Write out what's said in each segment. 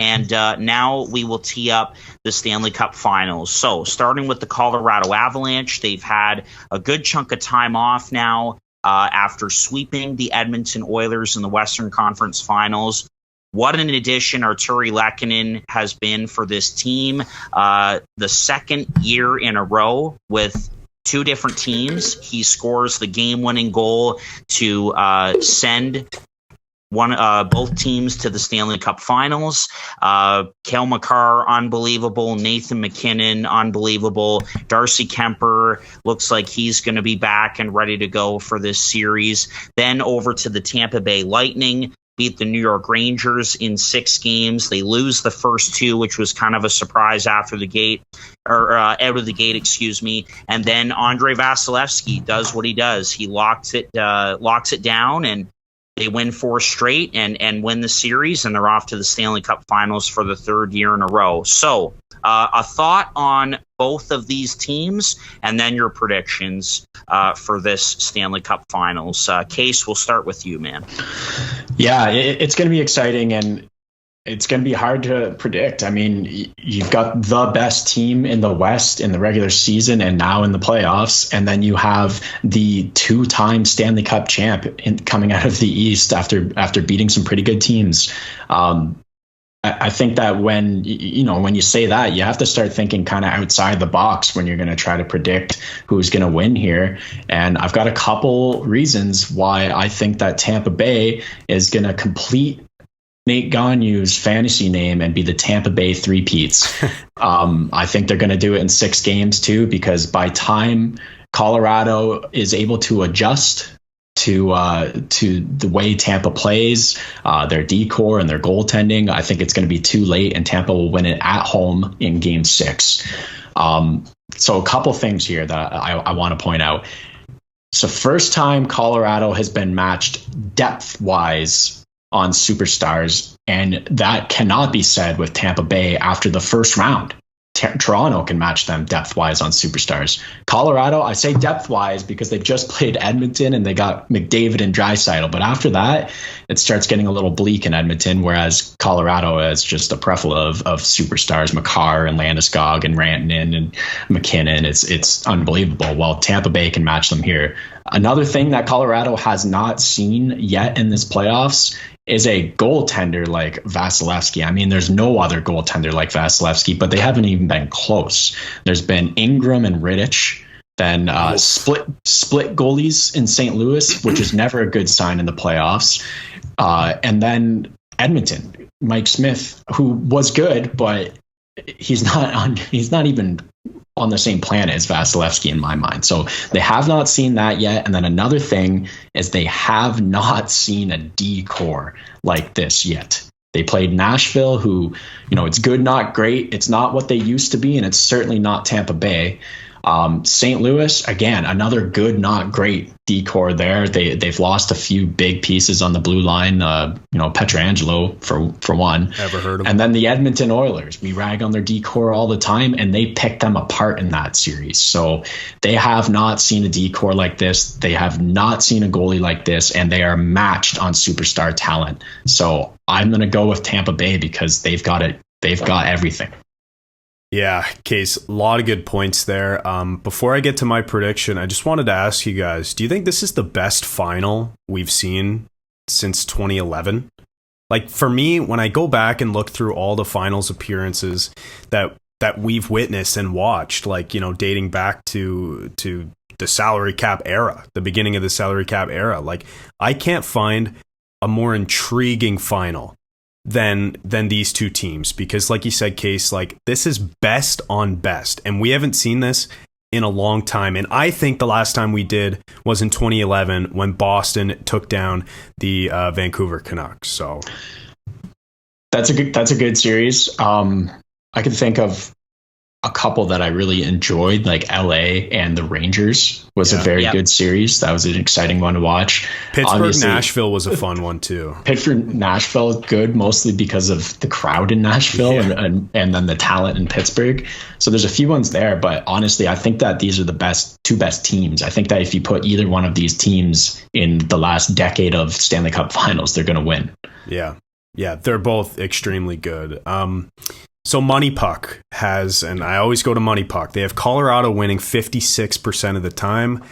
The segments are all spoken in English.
And now we will tee up the Stanley Cup Finals. So starting with the Colorado Avalanche, they've had a good chunk of time off now after sweeping the Edmonton Oilers in the Western Conference Finals. What an addition Artturi Lehkonen has been for this team. The second year in a row with two different teams. He scores the game-winning goal to send both teams to the Stanley Cup Finals. Cale Makar, unbelievable. Nathan MacKinnon, unbelievable. Darcy Kemper looks like he's going to be back and ready to go for this series. Then over to the Tampa Bay Lightning. Beat the New York Rangers in 6 games. They lose the first 2, which was kind of a surprise out of the gate. And then Andrei Vasilevsky does what he does. He locks it down, and they win 4 straight and win the series, and they're off to the Stanley Cup Finals for the 3rd year in a row. So a thought on both of these teams, and then your predictions for this Stanley Cup Finals. Case, we'll start with you, man. Yeah, it's going to be exciting, and it's going to be hard to predict. I mean, you've got the best team in the West in the regular season and now in the playoffs, and then you have the 2-time Stanley Cup champ coming out of the East after beating some pretty good teams. I think that when you say that, you have to start thinking kind of outside the box when you're going to try to predict who's going to win here. And I've got a couple reasons why I think that Tampa Bay is going to complete Nate Gagne's fantasy name and be the Tampa Bay Three-Peats. I think they're going to do it in 6 games too, because by time Colorado is able to adjust to the way Tampa plays, their decor and their goaltending, I think it's going to be too late, and Tampa will win it at home in Game 6. So a couple things here that I want to point out. So first time Colorado has been matched depth-wise on superstars, and that cannot be said with Tampa Bay after the first round. Toronto can match them depth-wise on superstars. Colorado, I say depth-wise because they've just played Edmonton and they got McDavid and Draisaitl. But after that, it starts getting a little bleak in Edmonton, whereas Colorado is just a plethora of superstars, Makar and Landeskog and Rantanen and McKinnon. It's unbelievable. Well, Tampa Bay can match them here. Another thing that Colorado has not seen yet in this playoffs is a goaltender like Vasilevsky. I mean, there's no other goaltender like Vasilevsky, but they haven't even been close. There's been Ingram and Rittich, then split goalies in St. Louis, which is never a good sign in the playoffs. And then Edmonton, Mike Smith, who was good, but he's not even on the same planet as Vasilevsky in my mind. So they have not seen that yet. And then another thing is they have not seen a decor like this yet. They played Nashville, who, it's good, not great. It's not what they used to be, and it's certainly not Tampa Bay. St. Louis, again, another good, not great decor there. They've lost a few big pieces on the blue line. Pietrangelo for one. Ever heard of him? And then the Edmonton Oilers. We rag on their decor all the time, and they picked them apart in that series. So they have not seen a decor like this. They have not seen a goalie like this, and they are matched on superstar talent. So I'm going to go with Tampa Bay because they've got it. They've got everything. Yeah, Case, a lot of good points there. Before I get to my prediction, I just wanted to ask you guys, do you think this is the best final we've seen since 2011? Like, for me, when I go back and look through all the finals appearances that we've witnessed and watched, dating back to the salary cap era, the beginning of the salary cap era, I can't find a more intriguing final than these two teams, because like you said, Case, this is best on best, and we haven't seen this in a long time. And I think the last time we did was in 2011 when Boston took down the Vancouver Canucks. So that's a good series. I can think of a couple that I really enjoyed, like LA and the Rangers was a very good series. That was an exciting one to watch. Nashville was a fun one too. Nashville, good, mostly because of the crowd in Nashville and then the talent in Pittsburgh. So there's a few ones there, but honestly, I think that these are the two best teams. I think that if you put either one of these teams in the last decade of Stanley Cup finals, they're going to win. Yeah. Yeah, they're both extremely good. So Money Puck has, and I always go to Money Puck, they have Colorado winning 56% of the time.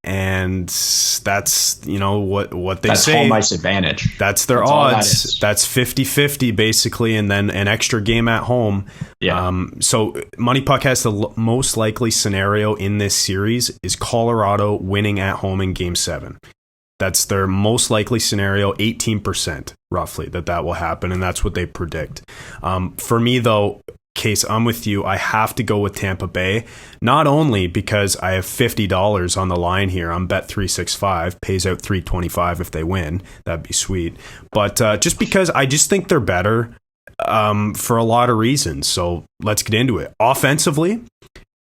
And that's, what they say. That's home ice advantage. That's their odds. That's 50-50 basically, and then an extra game at home. Yeah. So Money Puck has the most likely scenario in this series is Colorado winning at home in Game 7. That's their most likely scenario, 18% roughly that will happen, and that's what they predict. For me, though, Case, I'm with you. I have to go with Tampa Bay, not only because I have $50 on the line here on Bet365, pays out $325 if they win. That'd be sweet. But just because I just think they're better for a lot of reasons. So let's get into it. Offensively,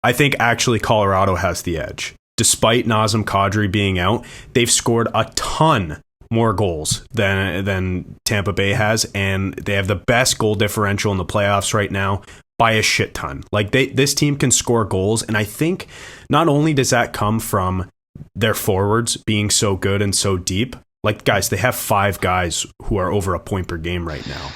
I think actually Colorado has the edge. Despite Nazem Kadri being out, they've scored a ton more goals than Tampa Bay has, and they have the best goal differential in the playoffs right now by a shit ton. Like this team can score goals, and I think not only does that come from their forwards being so good and so deep, like guys, they have 5 guys who are over a point per game right now.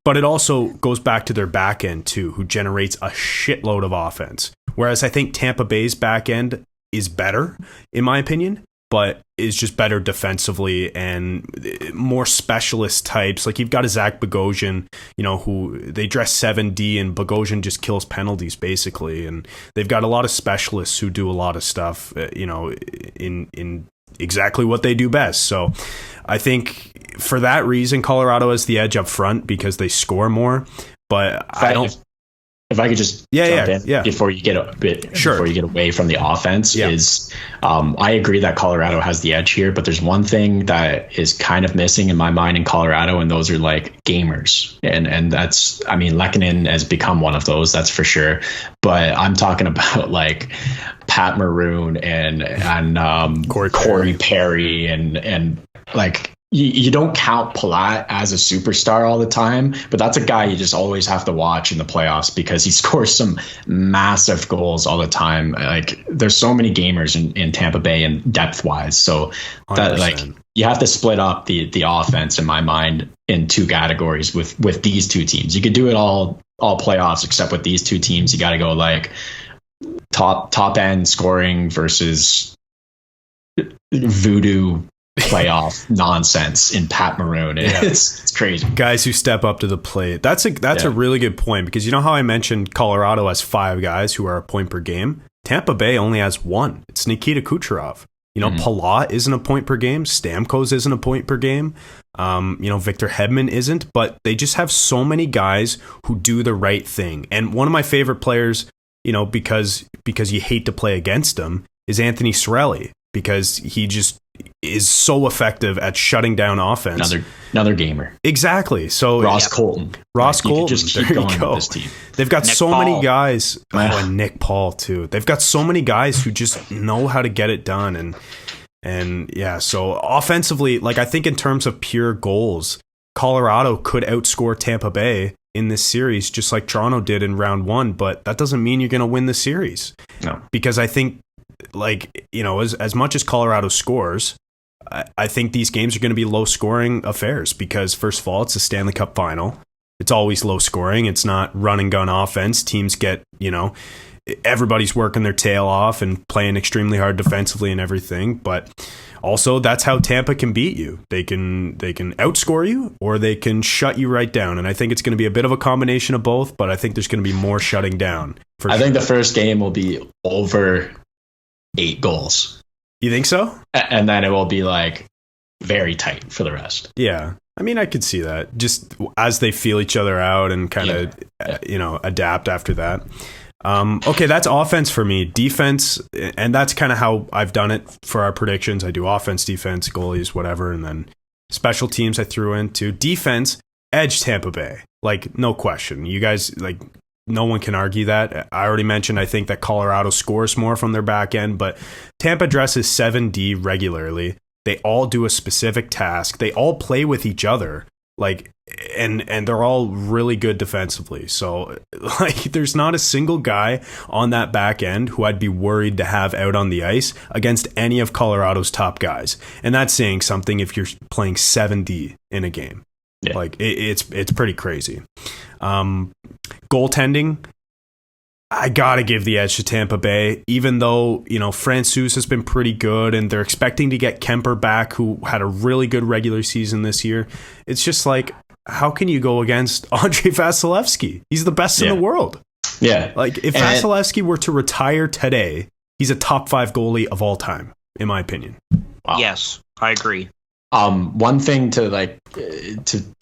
But it also goes back to their back end too, who generates a shitload of offense. Whereas I think Tampa Bay's back end is better, in my opinion, but is just better defensively and more specialist types. Like you've got a Zach Bogosian, who they dress 7D, and Bogosian just kills penalties basically. And they've got a lot of specialists who do a lot of stuff, in exactly what they do best. So I think for that reason, Colorado has the edge up front because they score more. But if I could just jump in before you get before you get away from the offense, is I agree that Colorado has the edge here, but there's one thing that is kind of missing in my mind in Colorado, and those are like gamers, and that's, I mean, Lehkonen has become one of those, that's for sure, but I'm talking about like Pat Maroon and Corey Perry and like. You don't count Palat as a superstar all the time, but that's a guy you just always have to watch in the playoffs because he scores some massive goals all the time. Like there's so many gamers in Tampa Bay and depth wise. So that 100%. Like you have to split up the offense in my mind in 2 categories with these 2 teams. You could do it all playoffs, except with these 2 teams, you got to go like top end scoring versus voodoo playoff nonsense in Pat Maroon. It's crazy. Guys who step up to the plate. That's a really good point, because you know how I mentioned Colorado has 5 guys who are a point per game? Tampa Bay only has 1. It's Nikita Kucherov. Palat isn't a point per game. Stamkos isn't a point per game. Victor Hedman isn't, but they just have so many guys who do the right thing. And one of my favorite players, because you hate to play against him, is Anthony Cirelli, because he just is so effective at shutting down offense. Another gamer. Exactly. So Ross Colton. Just keep going with this team. They've got Nick Paul. Many guys. And Nick Paul too. They've got so many guys who just know how to get it done. And yeah, so offensively, like I think in terms of pure goals, Colorado could outscore Tampa Bay in this series, just like Toronto did in round 1, but that doesn't mean you're going to win the series. No. Because I think, as much as Colorado scores, I think these games are going to be low scoring affairs because, first of all, it's a Stanley Cup final. It's always low scoring. It's not run and gun offense. Teams get, everybody's working their tail off and playing extremely hard defensively and everything. But also, that's how Tampa can beat you. They can outscore you, or they can shut you right down. And I think it's going to be a bit of a combination of both, but I think there's going to be more shutting down. I think the first game will be over 8 goals. You think so? And then it will be like very tight for the rest. Yeah. I mean, I could see that just as they feel each other out and kind of, adapt after that. Okay, that's offense for me. Defense, and that's kind of how I've done it for our predictions. I do offense, defense, goalies, whatever, and then special teams I threw into. Defense, edge Tampa Bay. Like, no question. You guys, like, no one can argue that. I already mentioned I think that Colorado scores more from their back end, but Tampa dresses 7D regularly. They all do a specific task. They all play with each other. Like, and they're all really good defensively. So, like, there's not a single guy on that back end who I'd be worried to have out on the ice against any of Colorado's top guys. And that's saying something if you're playing 7D in a game. Yeah. Like it's pretty crazy. Goaltending, I gotta give the edge to Tampa Bay, even though, Francouz has been pretty good and they're expecting to get Kemper back, who had a really good regular season this year. It's just like, how can you go against Andrei Vasilevsky? He's the best in the world. Yeah. Like, if Vasilevsky were to retire today, he's a top 5 goalie of all time, in my opinion. Wow. Yes, I agree. One thing to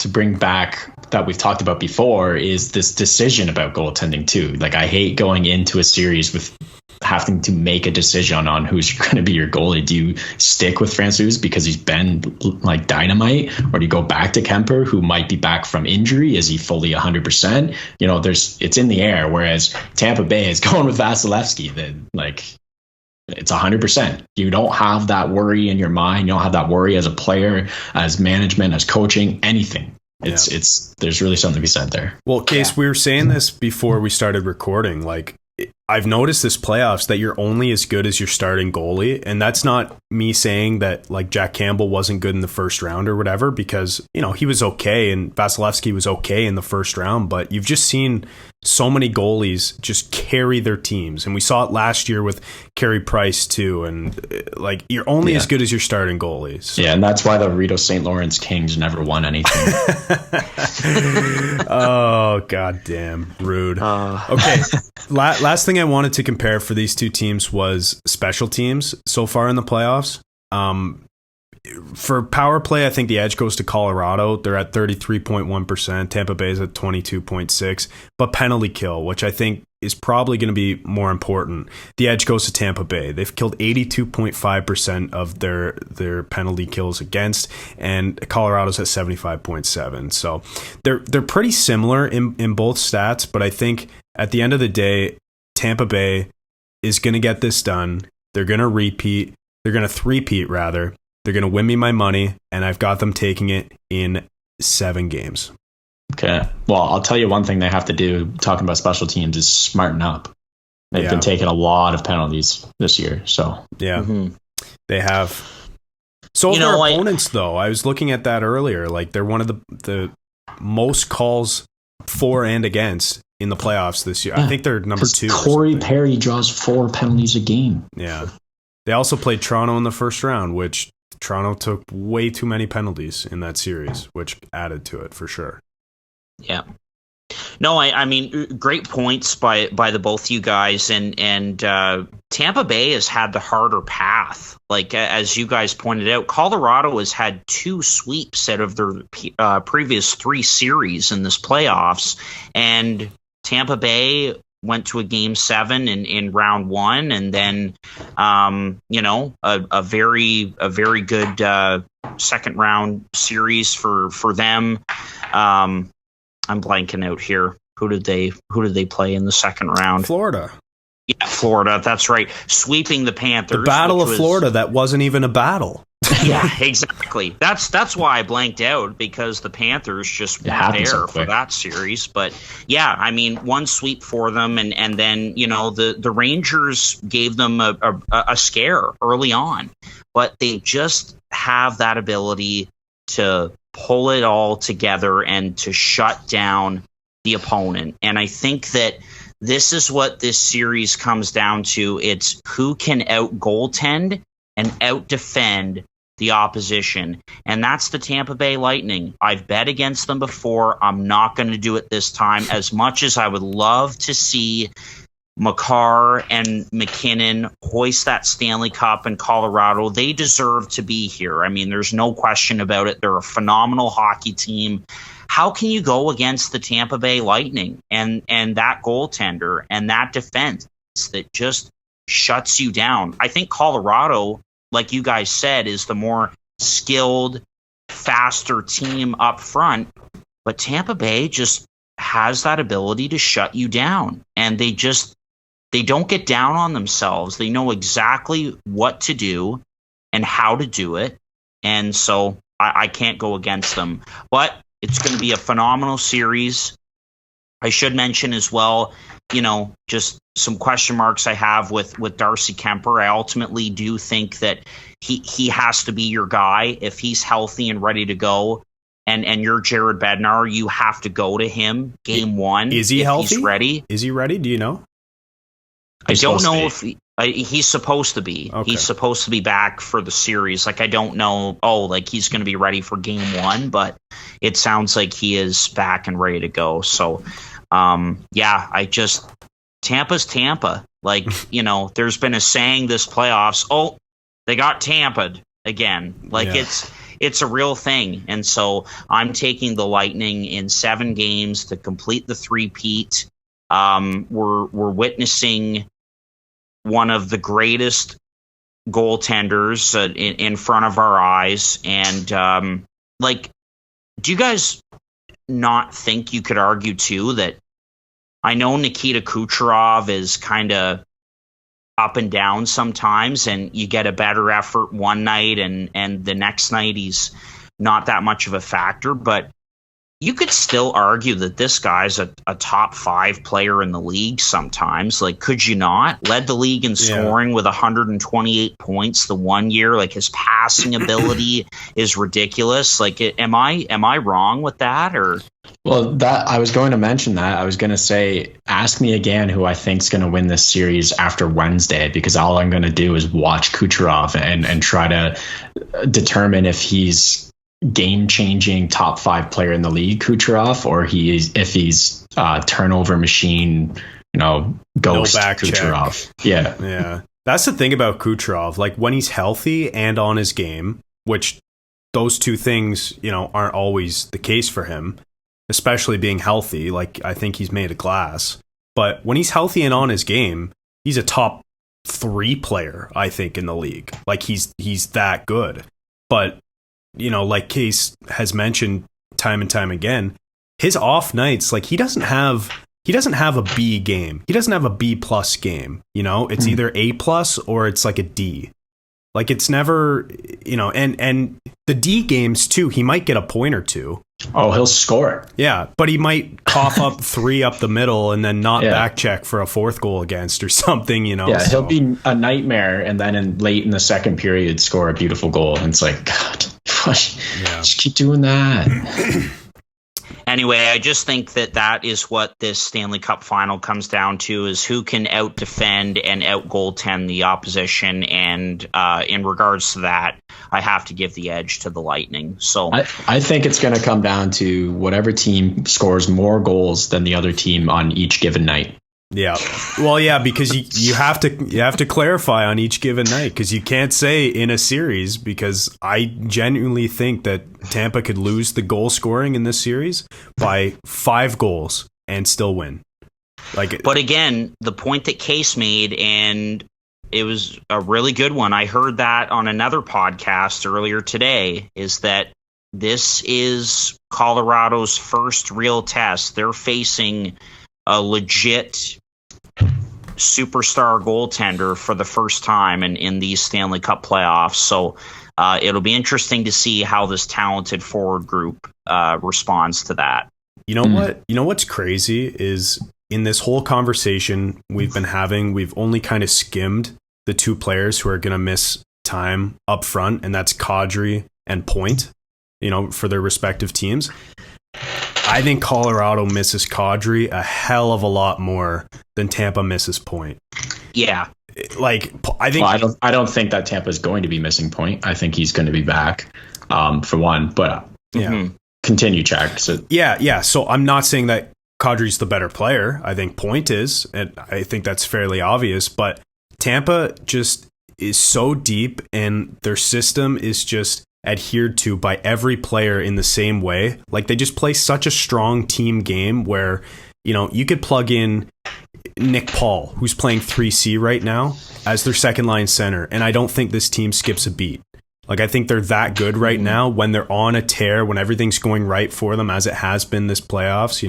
bring back that we've talked about before is this decision about goaltending too. Like, I hate going into a series with having to make a decision on who's going to be your goalie. Do you stick with Francouz because he's been like dynamite, or do you go back to Kemper, who might be back from injury? Is he fully 100%? It's in the air. Whereas Tampa Bay is going with Vasilevsky. That it's 100%. You don't have that worry in your mind. You don't have that worry as a player, as management, as coaching, anything. There's really something to be said there. Well, Case, we were saying this before we started recording. Like, I've noticed this playoffs that you're only as good as your starting goalie. And that's not me saying that like Jack Campbell wasn't good in the first round or whatever, because, he was okay and Vasilevsky was okay in the first round. But you've just seen so many goalies just carry their teams. And we saw it last year with Carey Price too. And like, you're only as good as your starting goalies. So. Yeah, and that's why the Rito St. Lawrence Kings never won anything. Oh, goddamn. Rude. Okay. Last thing I wanted to compare for these two teams was special teams so far in the playoffs. For power play, I think the edge goes to Colorado. They're at 33.1%. Tampa Bay is at 22.6%. But penalty kill, which I think is probably going to be more important, the edge goes to Tampa Bay. They've killed 82.5% of their penalty kills against, and Colorado's at 75.7%. So they're pretty similar in both stats, but I think at the end of the day, Tampa Bay is going to get this done. They're going to repeat. They're going to three-peat, rather. They're going to win me my money, and I've got them taking it in 7 games. Okay. Well, I'll tell you one thing they have to do, talking about special teams, is smarten up. They've been taking a lot of penalties this year. So yeah, they have. So their opponents, though, I was looking at that earlier. Like, they're one of the most calls for and against in the playoffs this year. I think they're number 2. Corey Perry draws 4 penalties a game. Yeah. They also played Toronto in the first round, which Toronto took way too many penalties in that series, which added to it for sure. Yeah. No, I mean, great points by the both you guys, and Tampa Bay has had the harder path. Like, as you guys pointed out, Colorado has had 2 sweeps out of their previous 3 series in this playoffs, and Tampa Bay went to a game 7 in round 1, and then a very good second round series for them. I'm blanking out here. Who did they play in the second round? Florida. Yeah, Florida. That's right. Sweeping the Panthers. The Battle of Florida. That wasn't even a battle. Yeah, exactly. That's why I blanked out, because the Panthers just weren't there for that series. But yeah, I mean, 1 sweep for them, and then the Rangers gave them a scare early on, but they just have that ability to pull it all together and to shut down the opponent. And I think that this is what this series comes down to. It's who can out goaltend and out defend the opposition. And that's the Tampa Bay Lightning. I've bet against them before. I'm not going to do it this time. As much as I would love to see Makar and McKinnon hoist that Stanley Cup in Colorado, they deserve to be here. I mean, there's no question about it. They're a phenomenal hockey team. How can you go against the Tampa Bay Lightning and that goaltender and that defense that just shuts you down? I think Colorado, like you guys said, is the more skilled, faster team up front, but Tampa Bay just has that ability to shut you down, and they don't get down on themselves. They know exactly what to do and how to do it. And so I can't go against them. But it's going to be a phenomenal series. I should mention as well, just some question marks I have with Darcy Kemper. I ultimately do think that he has to be your guy. If he's healthy and ready to go, and you're Jared Bednar, you have to go to him game one. Is he healthy? He's ready. Is he ready? Do you know? I don't know if he's supposed to be. Okay. He's supposed to be back for the series. Like, I don't know. Like he's going to be ready for game one, but it sounds like he is back and ready to go. So, Tampa's Tampa. Like, there's been a saying this playoffs. Oh, they got Tampa'd again. Like it's a real thing. And so I'm taking the Lightning in 7 games to complete the three-peat. We're witnessing one of the greatest goaltenders in front of our eyes. And do you guys not think you could argue too that I know Nikita Kucherov is kind of up and down sometimes, and you get a better effort one night and the next night he's not that much of a factor, but you could still argue that this guy's a top 5 player in the league sometimes. Like, could you not? Led the league in scoring with 128 points the one year. Like, his passing ability is ridiculous. Like, am I wrong with that? Or well, that I was going to mention that. I was going to say, ask me again who I think's going to win this series after Wednesday, because all I'm going to do is watch Kucherov and try to determine if he's game-changing top 5 player in the league, Kucherov, or if he's turnover machine, ghost Kucherov. Check. Yeah. That's the thing about Kucherov. Like, when he's healthy and on his game, which those two things, aren't always the case for him, especially being healthy. Like, I think he's made of glass. But when he's healthy and on his game, he's a top 3 player, I think, in the league. Like, he's that good. But like Case has mentioned time and time again, his off nights, like he doesn't have a B game. He doesn't have a B plus game. It's either A plus or it's like a D. Like, it's never, and the D games too, he might get a point or two. Oh, he'll score. Yeah, but he might cough up 3 up the middle and then not back check for a 4th goal against or something, Yeah, he'll be a nightmare and then late in the second period score a beautiful goal. And it's like, God, just keep doing that. Anyway, I just think that is what this Stanley Cup final comes down to, is who can out-defend and out-goaltend the opposition. And in regards to that, I have to give the edge to the Lightning. So I think it's going to come down to whatever team scores more goals than the other team on each given night. Yeah. Well, yeah, because you have to clarify on each given night, because you can't say in a series, because I genuinely think that Tampa could lose the goal scoring in this series by 5 goals and still win. But again, the point that Case made, and it was a really good one. I heard that on another podcast earlier today, is that this is Colorado's first real test. They're facing a legit superstar goaltender for the first time in these Stanley Cup playoffs. So it'll be interesting to see how this talented forward group responds to that. You know what? You know what's crazy is, in this whole conversation we've been having, we've only kind of skimmed the 2 players who are going to miss time up front, and that's Kadri and Point, for their respective teams. I think Colorado misses Kadri a hell of a lot more than Tampa misses Point. Yeah. Like, I think... Well, I don't think that Tampa's going to be missing Point. I think he's going to be back, for one. But continue, Chad. So. Yeah. So I'm not saying that Kadri's the better player. I think Point is, and I think that's fairly obvious. But Tampa just is so deep, and their system is just adhered to by every player in the same way. Like, they just play such a strong team game where, you could plug in Nick Paul, who's playing 3C right now, as their second line center, and I don't think this team skips a beat. Like, I think they're that good right now when they're on a tear, when everything's going right for them, as it has been this playoffs.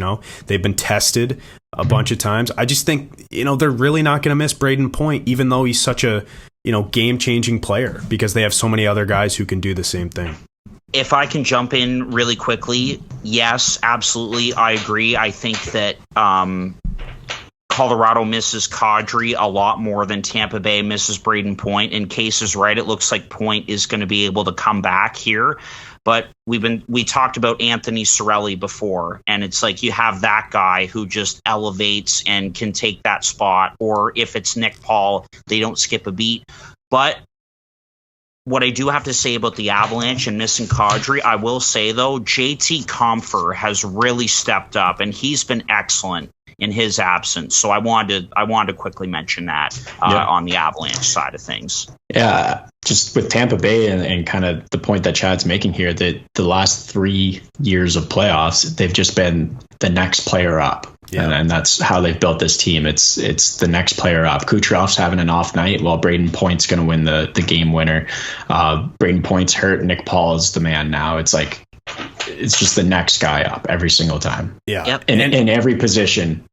They've been tested a bunch of times. I just think, they're really not going to miss Braden Point, even though he's such a game-changing player, because they have so many other guys who can do the same thing. If I can jump in really quickly, yes, absolutely, I agree. I think that Colorado misses Kadri a lot more than Tampa Bay misses Braden Point. And Case is right. It looks like Point is going to be able to come back here. But we talked about Anthony Cirelli before, and it's like you have that guy who just elevates and can take that spot. Or if it's Nick Paul, they don't skip a beat. But what I do have to say about the Avalanche and missing Kadri, I will say though, JT Compher has really stepped up, and he's been excellent in his absence. So I wanted to quickly mention that on the Avalanche side of things. Yeah, just with Tampa Bay and kind of the point that Chad's making here, that the last 3 years of playoffs, they've just been the next player up. Yeah. And that's how they've built this team. It's the next player up. Kucherov's having an off night while Braden Point's going to win the game winner. Braden Point's hurt. Nick Paul is the man now. It's like, it's just the next guy up every single time. Yeah. Yep. In every position.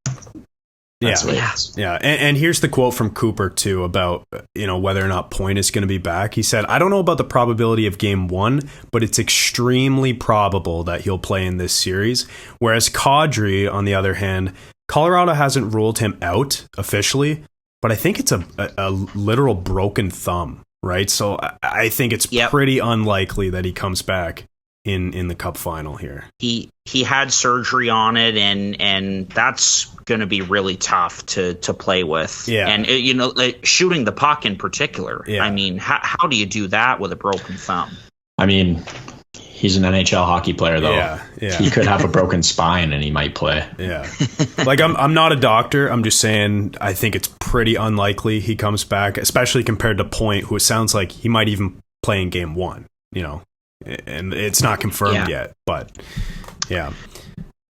That's yeah. And here's the quote from Cooper too about, whether or not Point is going to be back. He said, "I don't know about the probability of game 1, but it's extremely probable that he'll play in this series." Whereas Kadri, on the other hand, Colorado hasn't ruled him out officially, but I think it's a literal broken thumb, right? So I think it's pretty unlikely that he comes back in the Cup final here. He had surgery on it, and that's going to be really tough to play with. Yeah. And like shooting the puck in particular. Yeah. I mean, how do you do that with a broken thumb? I mean, he's an NHL hockey player though. Yeah. He could have a broken spine and he might play. Yeah. Like I'm not a doctor. I'm just saying I think it's pretty unlikely he comes back, especially compared to Point, who it sounds like he might even play in game 1, and it's not confirmed yet, but yeah.